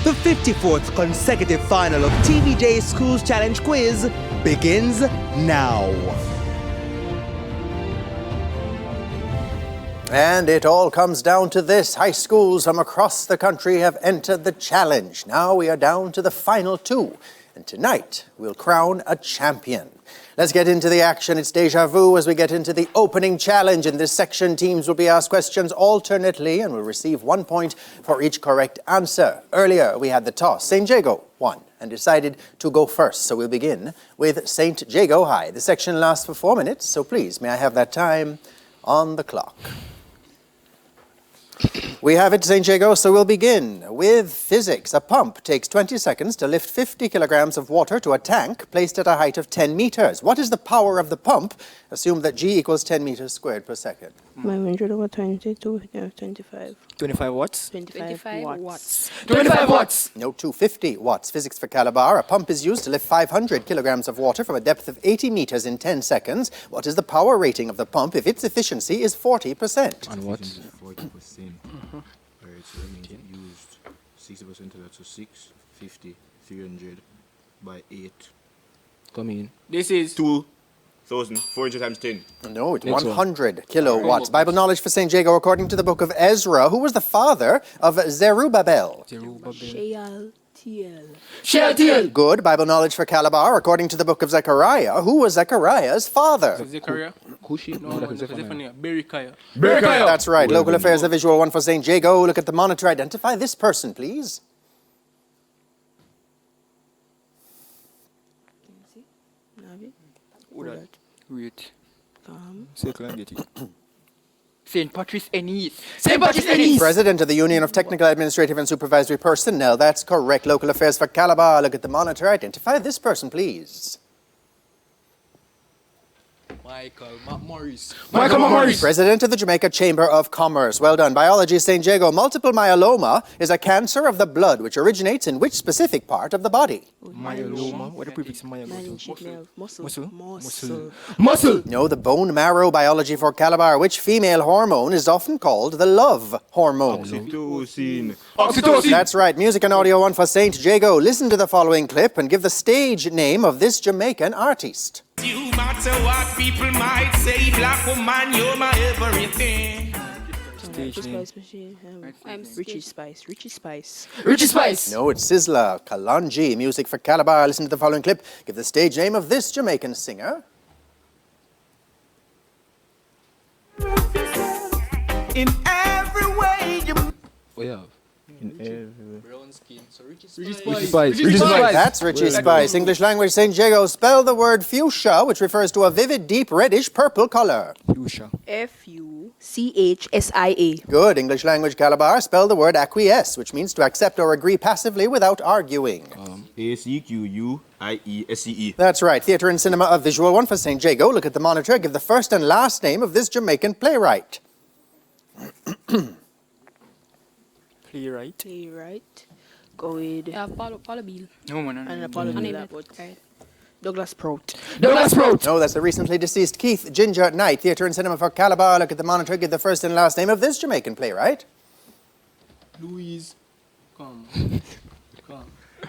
The 54th consecutive final of TVJ Schools Challenge Quiz begins now. And it all comes down to this. High schools from across the country have entered the challenge. Now we are down to the final two. And tonight, we'll crown a champion. Let's get into the action. It's deja vu as we get into the opening challenge. In this section, teams will be asked questions alternately and will receive 1 point for each correct answer. Earlier, we had the toss. St. Jago won and decided to go first. So we'll begin with St. Jago High. The section lasts for 4 minutes, so please, may I have that time on the clock? We have it, St. Jago, so we'll begin with physics. A pump takes 20 seconds to lift 50 kilograms of water to a tank placed at a height of 10 meters. What is the power of the pump? Assume that G equals 10 meters squared per second. 100 over 22, 25. 25 watts? 25 watts. 25 watts! No, 250 watts. Physics for Calabar. A pump is used to lift 500 kilograms of water from a depth of 80 meters in 10 seconds. What is the power rating of the pump if its efficiency is 40%? On what? 40%. Alright, so that means it used 60% of that, so 6, 50, 300 by 8. Come in. This is 2,400 times 10. No, it's Next 100 kilowatts. Bible knowledge for St. Jago according to the book of Ezra. Who was the father of Zerubbabel? Shealtiel. Good. Bible knowledge for Calabar according to the book of Zechariah. Who was Zechariah's father? Zechariah. Kushi? No, Zephaniah. Berechiah. That's right. Local affairs, the visual one for St. Jago. Look at the monitor. Identify this person, please. Wait. Circle and get it. St. Patrice Ennis. St. Patrice Ennis. President of the Union of Technical, Administrative and Supervisory Personnel. That's correct. Local affairs for Calabar. Look at the monitor. Identify this person, please. Michael Morris. President of the Jamaica Chamber of Commerce. Well done. Biology, St. Jago. Multiple myeloma is a cancer of the blood which originates in which specific part of the body? Myeloma? What the prefix myeloma? Muscle. No, the bone marrow. Biology for Calabar. Which female hormone is often called the love hormone? Oxytocin. That's right. Music and audio one for St. Jago. Listen to the following clip and give the stage name of this Jamaican artist. You matter what people might say, black woman, you're my everything. Richie Spice. Richie Spice. No, it's Sizzla Kalonji. Music for Calabar. Listen to the following clip. Give the stage name of this Jamaican singer. In every way you We have. Brown skin. So Richie Spice. That's Richie Spice. English language, St. Jago. Spell the word fuchsia, which refers to a vivid, deep, reddish purple color. Fuchsia. Fuchsia. Good. English language, Calabar. Spell the word acquiesce, which means to accept or agree passively without arguing. ACQUIESCE. That's right. Theatre and cinema, a visual one for St. Jago. Look at the monitor. Give the first and last name of this Jamaican playwright. Playwright. Go with Paulo Bill. No, man. and Apollo Douglas Prout. No, that's the recently deceased Keith Ginger Knight. Theatre and cinema for Calabar. Look at the monitor. Give the first and last name of this Jamaican playwright.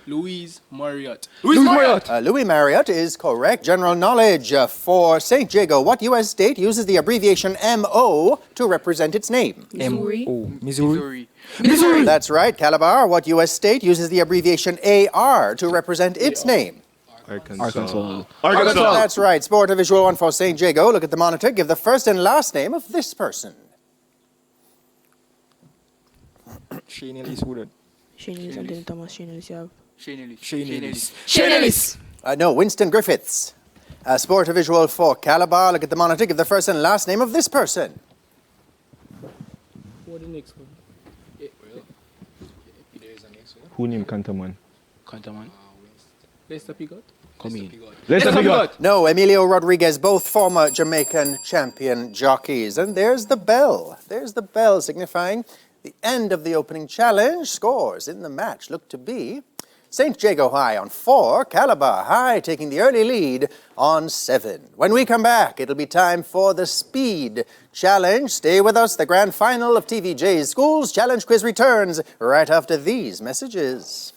Louise Marriott. Louis Marriott is correct. General knowledge for St. Jago. What U.S. state uses the abbreviation MO to represent its name? Missouri. That's right. Calabar. What U.S. state uses the abbreviation AR to represent its name? Arkansas. That's right. Sport, a visual one for St. Jago. Look at the monitor. Give the first and last name of this person. Shane Ellis Woodard. Shane Ellis, Thomas Shane Ellis, you have. Shane Ellis. No, Winston Griffiths. Sport, a visual for Calabar. Look at the monitor. Give the first and last name of this person. What the next one? Who named Cantaman? Lester Pigot. Come in. Lester Pigot. No, Emilio Rodriguez, both former Jamaican champion jockeys. And there's the bell. There's the bell signifying the end of the opening challenge. Scores in the match look to be St. Jago High on 4, Calabar High taking the early lead on 7. When we come back, it'll be time for the Speed Challenge. Stay with us. The grand final of TVJ Schools Challenge Quiz returns right after these messages.